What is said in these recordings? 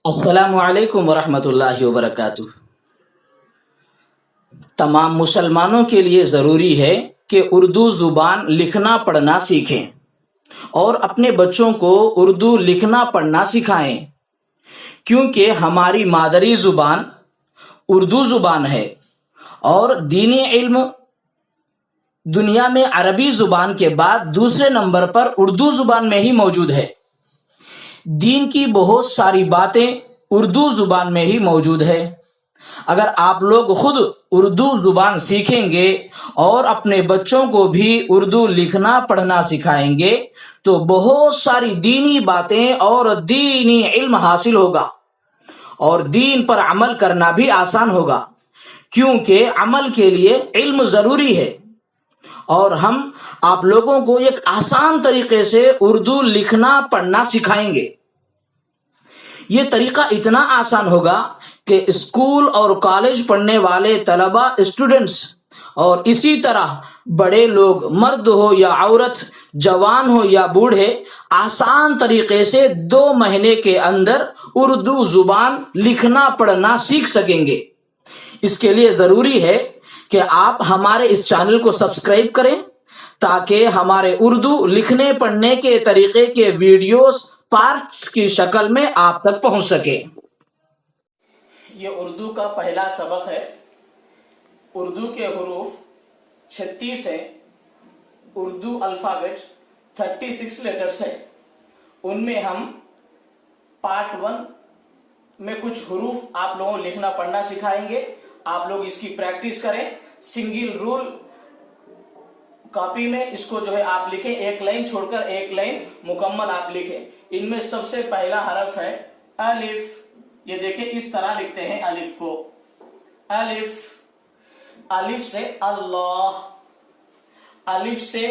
السلام علیکم ورحمۃ اللہ وبرکاتہ۔ تمام مسلمانوں کے لیے ضروری ہے کہ اردو زبان لکھنا پڑھنا سیکھیں اور اپنے بچوں کو اردو لکھنا پڑھنا سکھائیں، کیونکہ ہماری مادری زبان اردو زبان ہے اور دینی علم دنیا میں عربی زبان کے بعد دوسرے نمبر پر اردو زبان میں ہی موجود ہے۔ دین کی بہت ساری باتیں اردو زبان میں ہی موجود ہے۔ اگر آپ لوگ خود اردو زبان سیکھیں گے اور اپنے بچوں کو بھی اردو لکھنا پڑھنا سکھائیں گے تو بہت ساری دینی باتیں اور دینی علم حاصل ہوگا اور دین پر عمل کرنا بھی آسان ہوگا، کیونکہ عمل کے لیے علم ضروری ہے۔ اور ہم آپ لوگوں کو ایک آسان طریقے سے اردو لکھنا پڑھنا سکھائیں گے۔ یہ طریقہ اتنا آسان ہوگا کہ اسکول اور کالج پڑھنے والے طلبہ اسٹوڈنٹس اور اسی طرح بڑے لوگ مرد ہو یا عورت، جوان ہو یا بوڑھے، آسان طریقے سے 2 مہینے کے اندر اردو زبان لکھنا پڑھنا سیکھ سکیں گے۔ اس کے لیے ضروری ہے کہ آپ ہمارے اس چینل کو سبسکرائب کریں تاکہ ہمارے اردو لکھنے پڑھنے کے طریقے کے ویڈیوز پارٹس کی شکل میں آپ تک پہنچ سکے۔ یہ اردو کا پہلا سبق ہے۔ اردو کے حروف 36 ہیں۔ اردو الفابیٹ 36 لیٹرز ہے۔ ان میں ہم پارٹ 1 میں کچھ حروف آپ لوگوں کو لکھنا پڑھنا سکھائیں گے۔ آپ لوگ اس کی پریکٹس کریں۔ سنگل رول کاپی میں اس کو آپ لکھیں، ایک لائن چھوڑ کر ایک لائن مکمل آپ لکھیں۔ ان میں سب سے پہلا حرف ہے الف۔ یہ دیکھیں اس طرح لکھتے ہیں الف کو۔ الف، الف سے اللہ، الف سے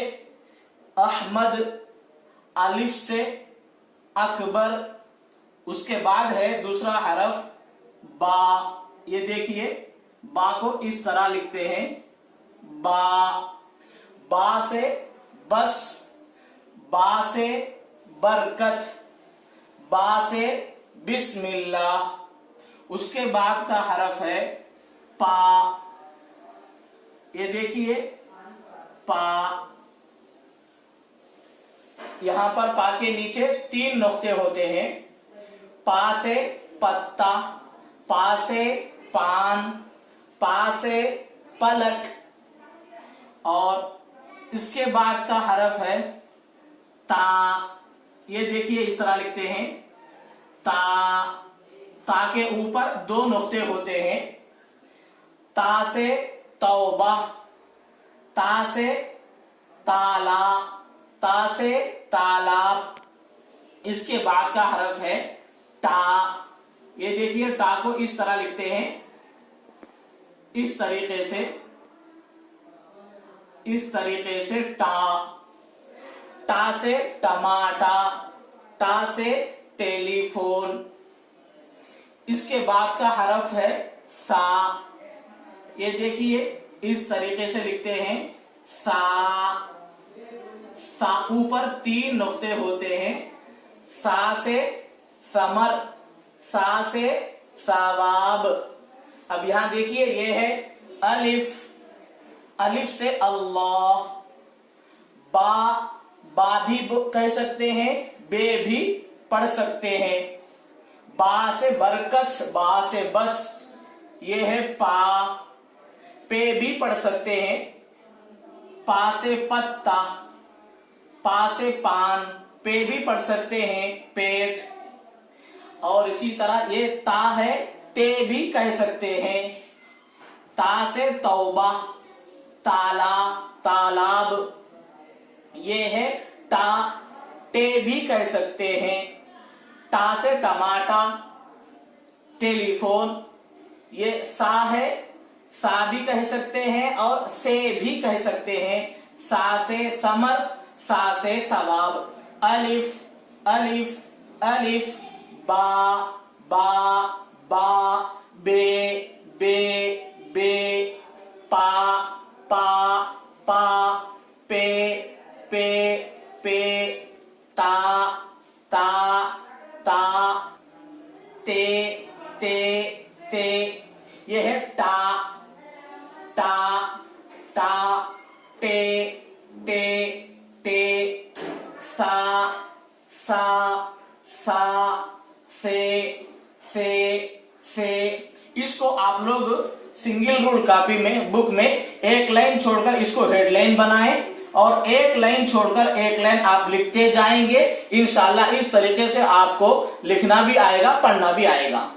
احمد، الف سے اکبر۔ اس کے بعد ہے دوسرا حرف با۔ یہ دیکھیے با کو اس طرح لکھتے ہیں با۔ با سے بس، با سے برکت، با سے بسم اللہ۔ اس کے بعد کا حرف ہے پا۔ یہ دیکھیے پا۔ یہاں پر پا کے نیچے 3 نقطے ہوتے ہیں۔ پا سے پتا، پا سے پان، پا سے پلک۔ اور اس کے بعد کا حرف ہے تا۔ یہ دیکھیے اس طرح لکھتے ہیں تا۔ تا کے اوپر 2 نقطے ہوتے ہیں۔ تا سے توبہ، تا سے تالا، تا سے تالاب۔ اس کے بعد کا حرف ہے تا۔ یہ دیکھیے تا کو اس طرح لکھتے ہیں، اس طریقے سے، اس طریقے سے ٹا۔ ٹا سے ٹماٹا، ٹا سے ٹیلی فون۔ اس کے بعد کا حرف ہے سا۔ یہ دیکھیے اس طریقے سے لکھتے ہیں سا۔ سا اوپر 3 نقطے ہوتے ہیں۔ سا سے ثمر، سا سے ثواب۔ اب یہاں دیکھیے یہ ہے الف۔ الف سے اللہ۔ با، با بھی کہہ سکتے ہیں، بے بھی پڑھ سکتے ہیں۔ با سے برکت، با سے بس۔ یہ ہے پا۔ پے بھی پڑھ سکتے ہیں۔ پا سے پتا، پا سے پان، پے بھی پڑھ سکتے ہیں، پیٹ۔ اور اسی طرح یہ تا ہے، تے بھی کہہ سکتے ہیں۔ تا سے توبہ، تالا، تالاب۔ یہ ہے تا، ٹے بھی کہہ سکتے ہیں۔ ٹا سے ٹماٹا، ٹیلی فون۔ یہ سا ہے، سا بھی کہہ سکتے ہیں اور سے بھی کہہ سکتے ہیں۔ سا سے ثمر، سا سے ثواب۔ الف، الف، الف، با، با، با، بے، بے، بے، پا، پا، پا، پے، پے، پے، تا، تا، تا، تے تے تے. یہ ہے ٹا ٹا ٹا ٹے ٹے ٹے. سا سا سا سے سے سے. اس کو آپ لوگ سنگل رول کاپی میں بک میں ایک لائن چھوڑ کر اس کو ہیڈ لائن بنائیں اور ایک لائن چھوڑ کر ایک لائن آپ لکھتے جائیں گے. انشاءاللہ اس طریقے سے آپ کو لکھنا بھی آئے گا، پڑھنا بھی آئے گا.